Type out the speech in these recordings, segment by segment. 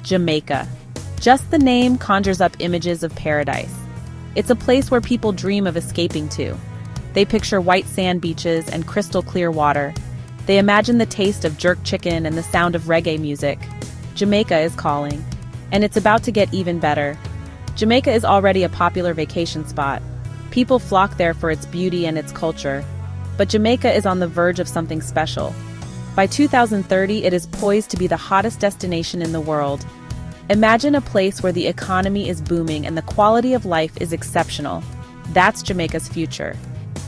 Jamaica. Just the name conjures up images of paradise. It's a place where people dream of escaping to. They picture white sand beaches and crystal clear water. They imagine the taste of jerk chicken and the sound of reggae music. Jamaica is calling. And it's about to get even better. Jamaica is already a popular vacation spot. People flock there for its beauty and its culture. But Jamaica is on the verge of something special. By 2030, it is poised to be the hottest destination in the world. Imagine a place where the economy is booming and the quality of life is exceptional. That's Jamaica's future.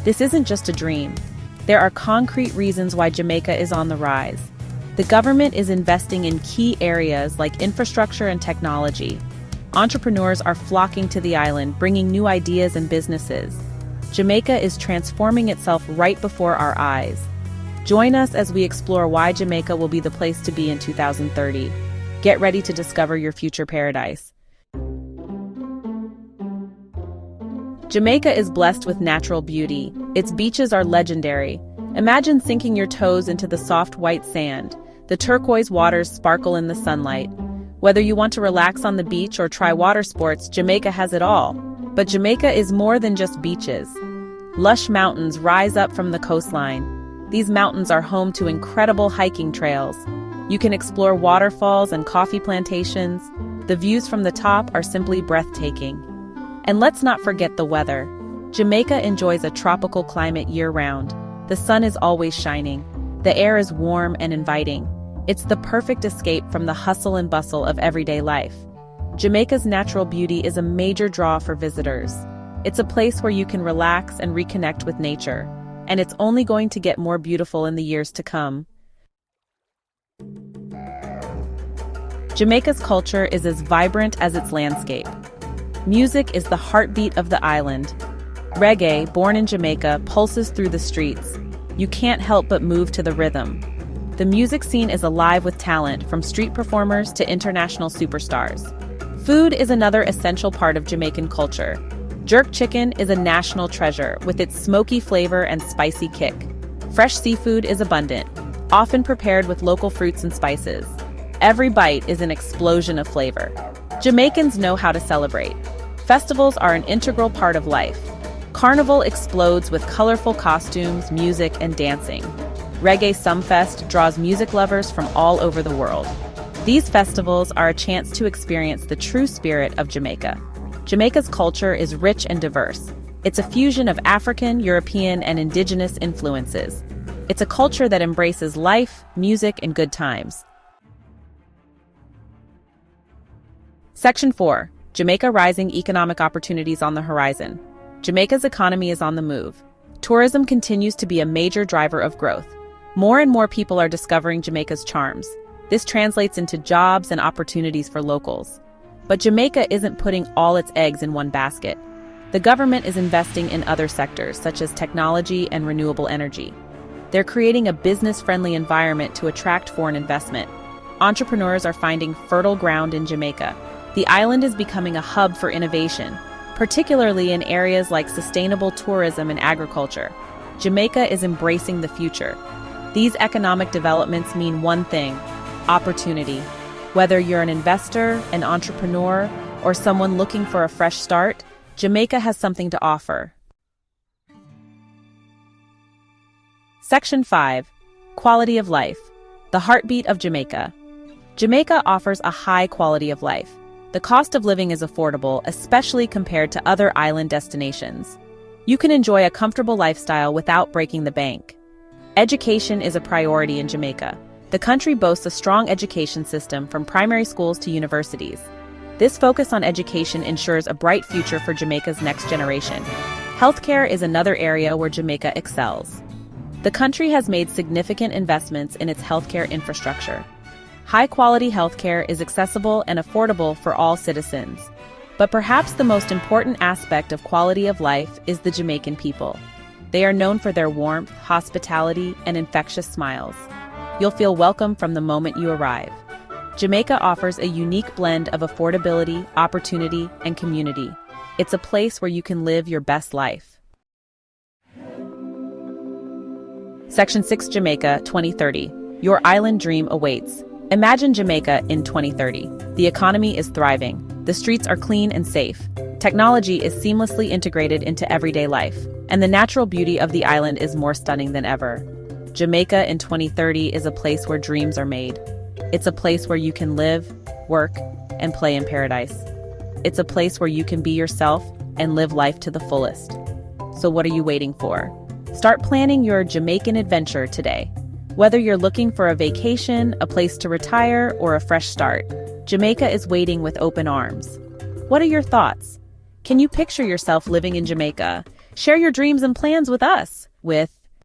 This isn't just a dream. There are concrete reasons why Jamaica is on the rise. The government is investing in key areas like infrastructure and technology. Entrepreneurs are flocking to the island, bringing new ideas and businesses. Jamaica is transforming itself right before our eyes. Join us as we explore why Jamaica will be the place to be in 2030. Get ready to discover your future paradise. Jamaica is blessed with natural beauty. Its beaches are legendary. Imagine sinking your toes into the soft white sand. The turquoise waters sparkle in the sunlight. Whether you want to relax on the beach or try water sports, Jamaica has it all. But Jamaica is more than just beaches. Lush mountains rise up from the coastline. These mountains are home to incredible hiking trails. You can explore waterfalls and coffee plantations. The views from the top are simply breathtaking. And let's not forget the weather. Jamaica enjoys a tropical climate year-round. The sun is always shining. The air is warm and inviting. It's the perfect escape from the hustle and bustle of everyday life. Jamaica's natural beauty is a major draw for visitors. It's a place where you can relax and reconnect with nature. And it's only going to get more beautiful in the years to come. Jamaica's culture is as vibrant as its landscape. Music is the heartbeat of the island. Reggae, born in Jamaica, pulses through the streets. You can't help but move to the rhythm. The music scene is alive with talent, from street performers to international superstars. Food is another essential part of Jamaican culture. Jerk chicken is a national treasure with its smoky flavor and spicy kick. Fresh seafood is abundant, often prepared with local fruits and spices. Every bite is an explosion of flavor. Jamaicans know how to celebrate. Festivals are an integral part of life. Carnival explodes with colorful costumes, music, and dancing. Reggae Sumfest draws music lovers from all over the world. These festivals are a chance to experience the true spirit of Jamaica. Jamaica's culture is rich and diverse. It's a fusion of African, European, and indigenous influences. It's a culture that embraces life, music, and good times. Section 4. Jamaica Rising Economic Opportunities on the Horizon. Jamaica's economy is on the move. Tourism continues to be a major driver of growth. More and more people are discovering Jamaica's charms. This translates into jobs and opportunities for locals. But Jamaica isn't putting all its eggs in one basket. The government is investing in other sectors, such as technology and renewable energy. They're creating a business-friendly environment to attract foreign investment. Entrepreneurs are finding fertile ground in Jamaica. The island is becoming a hub for innovation, particularly in areas like sustainable tourism and agriculture. Jamaica is embracing the future. These economic developments mean one thing: opportunity. Whether you're an investor, an entrepreneur, or someone looking for a fresh start, Jamaica has something to offer. Section 5. Quality of life. The heartbeat of Jamaica. Jamaica offers a high quality of life. The cost of living is affordable, especially compared to other island destinations. You can enjoy a comfortable lifestyle without breaking the bank. Education is a priority in Jamaica. The country boasts a strong education system from primary schools to universities. This focus on education ensures a bright future for Jamaica's next generation. Healthcare is another area where Jamaica excels. The country has made significant investments in its healthcare infrastructure. High-quality healthcare is accessible and affordable for all citizens. But perhaps the most important aspect of quality of life is the Jamaican people. They are known for their warmth, hospitality, and infectious smiles. You'll feel welcome from the moment you arrive. Jamaica offers a unique blend of affordability, opportunity, and community. It's a place where you can live your best life. Section 6. Jamaica 2030. Your island dream awaits. Imagine Jamaica in 2030. The economy is thriving. The streets are clean and safe. Technology is seamlessly integrated into everyday life. And the natural beauty of the island is more stunning than ever. Jamaica in 2030 is a place where dreams are made. It's a place where you can live, work, and play in paradise. It's a place where you can be yourself and live life to the fullest. So what are you waiting for? Start planning your Jamaican adventure today. Whether you're looking for a vacation, a place to retire, or a fresh start, Jamaica is waiting with open arms. What are your thoughts? Can you picture yourself living in Jamaica? Share your dreams and plans with us with